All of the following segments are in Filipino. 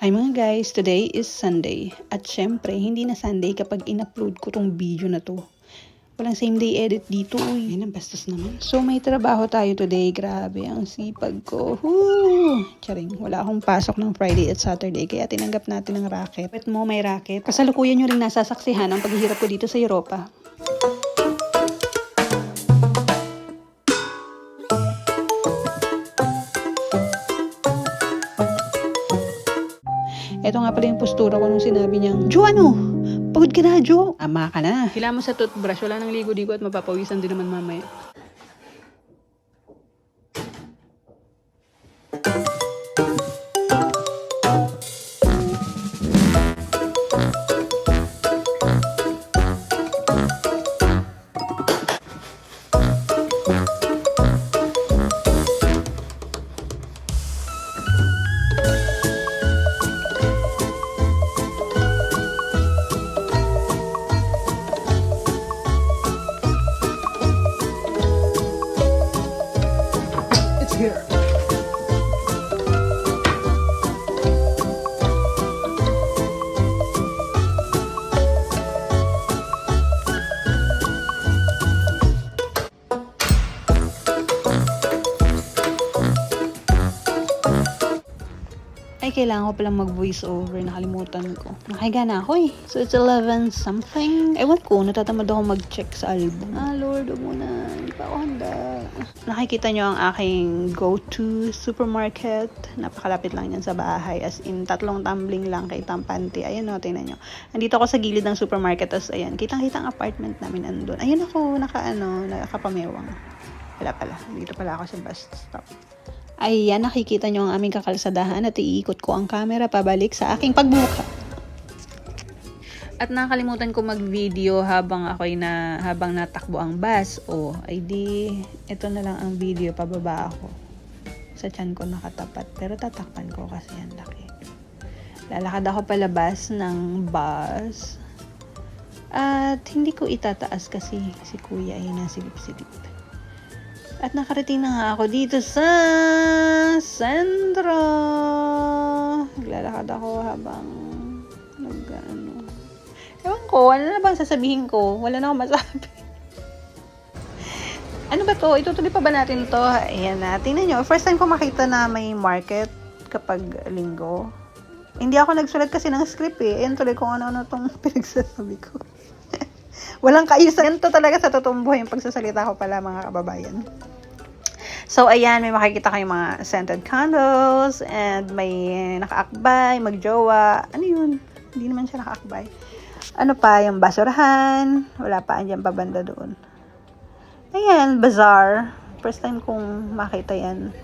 Ay mga guys, today is Sunday. At syempre, hindi na Sunday kapag in-upload ko tong video na to. Walang same day edit dito. Uy, yan ang bastos naman. So may trabaho tayo today. Grabe, ang sipag ko. Woo! Charing, wala akong pasok ng Friday at Saturday. Kaya tinanggap natin ang racket. Bet mo may racket. Kasalukuyan nyo rin nasasaksihan ang paghihirap ko dito sa Europa. Ito nga pala yung postura ko nung sinabi niyang, Jo, ano? Pagod ka na, Jo. Ama ka na. Hila mo sa toothbrush. Wala nang ligo-ligo at mapapawisan din naman mamaya. Here. Ay, kailangan ko palang mag-voice over. Nakalimutan ko. Nakahiga na ako eh. So, it's 11 something. Ewan ko, natatamad ako mag-check sa album. Lord, huwag muna. Hindi pa ako handa. Nakikita nyo ang aking go-to supermarket. Napakalapit lang yan sa bahay. As in, 3 tumbling lang kay Tampante. Ayan o, tingnan nyo. Andito ako sa gilid ng supermarket. As ayan, kitang-kitang apartment namin andun. Ayan ako, nakapamewang. Wala pala. Dito pala ako sa bus stop. Ayan, nakikita nyo ang aming kakalsadahan at iikot ko ang camera pabalik sa aking pagbuka. At nakalimutan ko mag-video habang natakbo ang bus. Ay di, ito na lang ang video, pababa ako. Sa tiyan ko nakatapat, pero tatakpan ko kasi yan laki. Lalakad ako palabas ng bus. At hindi ko itataas kasi si kuya ay nasilip-silip. At nakarating na nga ako dito sa sentro. Naglalakad ako habang ewan ko, ano na bang sasabihin ko? Wala na akong masabi. Ano ba to? Itutuloy pa ba natin to? Ayan na, tingnan nyo. First time ko makita na may market kapag linggo. Hindi ako nagsulat kasi ng script eh. Ayan tuloy kung ano-ano tong pinagsasabi ko. Walang kaayusan. Ito talaga sa totoong buhay yung pagsasalita ko pala mga kababayan. So, ayan, may makikita kayong mga scented candles and may nakaakbay, magjowa. Ano yun? Hindi naman siya nakaakbay. Ano pa? Yung basurahan. Wala pa, andyan pa banda doon. Ayan, bazaar. First time kong makita yan.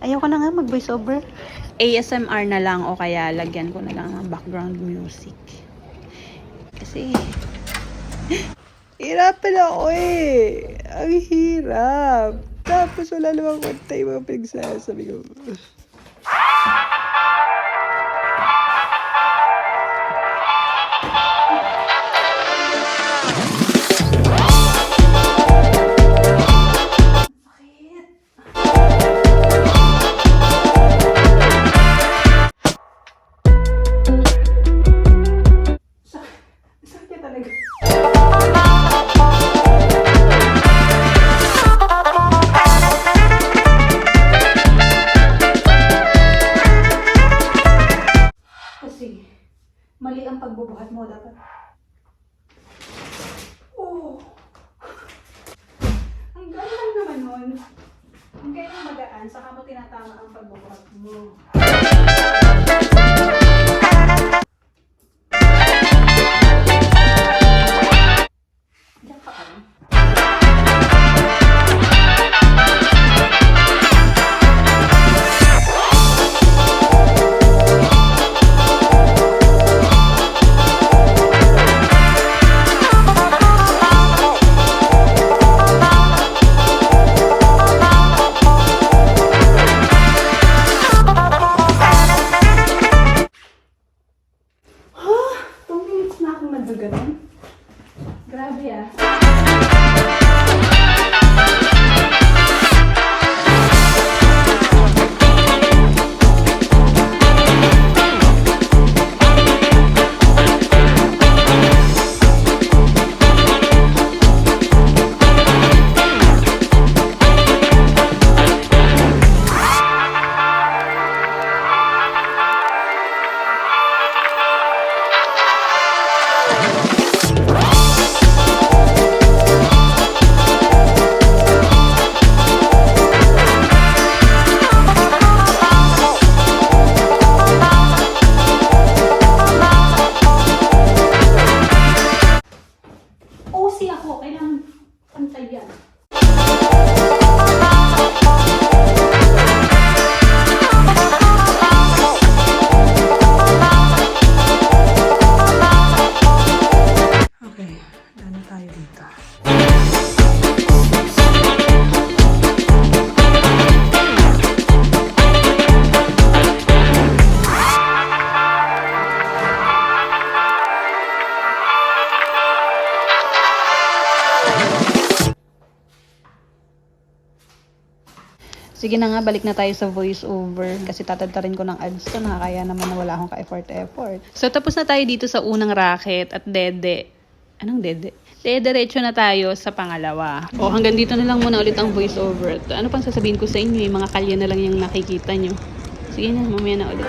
Ayoko na nga mag-voice over. ASMR na lang o kaya lagyan ko na lang ng background music. Kasi hirapan ako eh. Ang hirap. Tapos wala namang kwenta yung mga pinagsasabi ko. Sakit talaga. Mali ang pagbubuhat mo dapat. Ang galing naman nun. Ang galing magaan, saka mo tinatama ang pagbubuhat mo. Diyan ka pa rin. Sige na nga, balik na tayo sa voiceover. Kasi tatadtarin ko ng ads to. Nakakaya naman na wala akong ka-effort. So, tapos na tayo dito sa unang racket at dede. Anong dede? Diretso na tayo sa pangalawa. O, hanggang dito na lang muna ulit ang voiceover. Ano pang sasabihin ko sa inyo? Yung mga kalye na lang yung nakikita nyo. Sige na, mamaya na ulit.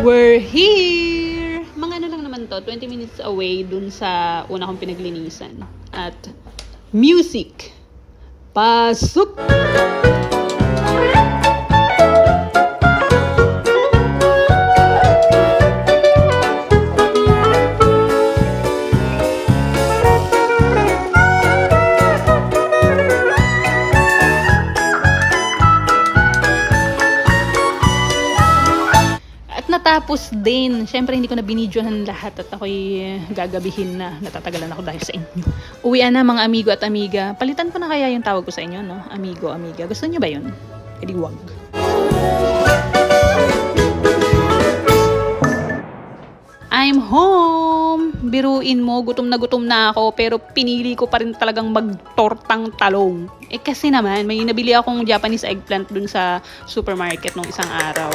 We're here! Mga ano lang naman to, 20 minutes away dun sa una kong pinaglinisan. At music! Pasok! Natapos din. Siyempre, hindi ko na binidyohan lahat at ako'y gagabihin na. Natatagalan ako dahil sa inyo. Uwian na mga amigo at amiga. Palitan ko na kaya yung tawag ko sa inyo, no? Amigo, amiga. Gusto niyo ba yun? Hindi wag. I'm home! Biruin mo, gutom na ako, pero pinili ko pa rin talagang magtortang talong. Kasi naman, may nabili akong Japanese eggplant dun sa supermarket nung isang araw.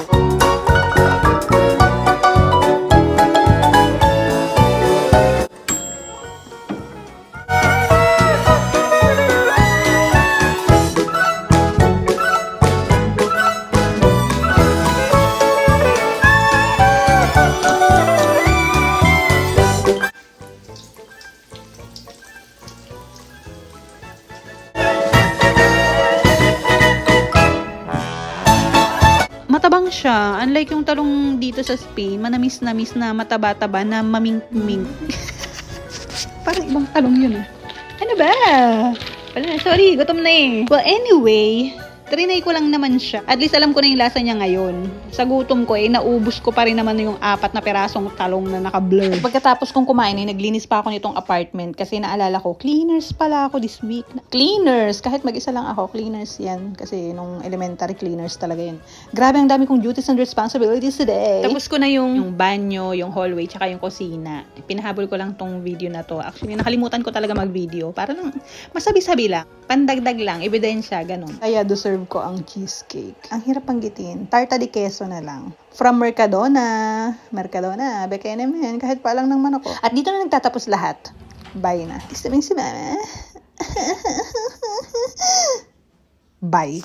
Matabang siya. Unlike yung talong dito sa Spain, manamis-namis na mataba-taba na maming-ming. Parang ibang talong yun ah. Ano ba? Sorry, gutom na eh. Well, anyway, trinay ko lang naman siya. At least alam ko na yung lasa niya ngayon. Sa gutom ko naubos ko pa rin naman yung 4 na perasong talong na naka-blur. Pagkatapos kong kumain naglinis pa ako nitong apartment kasi naalala ko, cleaners pala ako this week. Cleaners! Kahit mag-isa lang ako, cleaners yan. Kasi nung elementary cleaners talaga yan. Grabe, ang dami kong duties and responsibilities today. Tapos ko na yung banyo, yung hallway, tsaka yung kusina. Pinahabol ko lang tong video na to. Actually, nakalimutan ko talaga mag-video. Para lang, masabi-sabi lang. Pandagdag lang, ebidensya, ganun. Kaya deserve ko ang cheesecake. Ang hirap panggitin. Tarta de queso na lang. From Mercadona. Beke naman. Kahit palang ng manok ko. At dito na nagtatapos lahat. Bye na. Gusto mo si mama? Bye.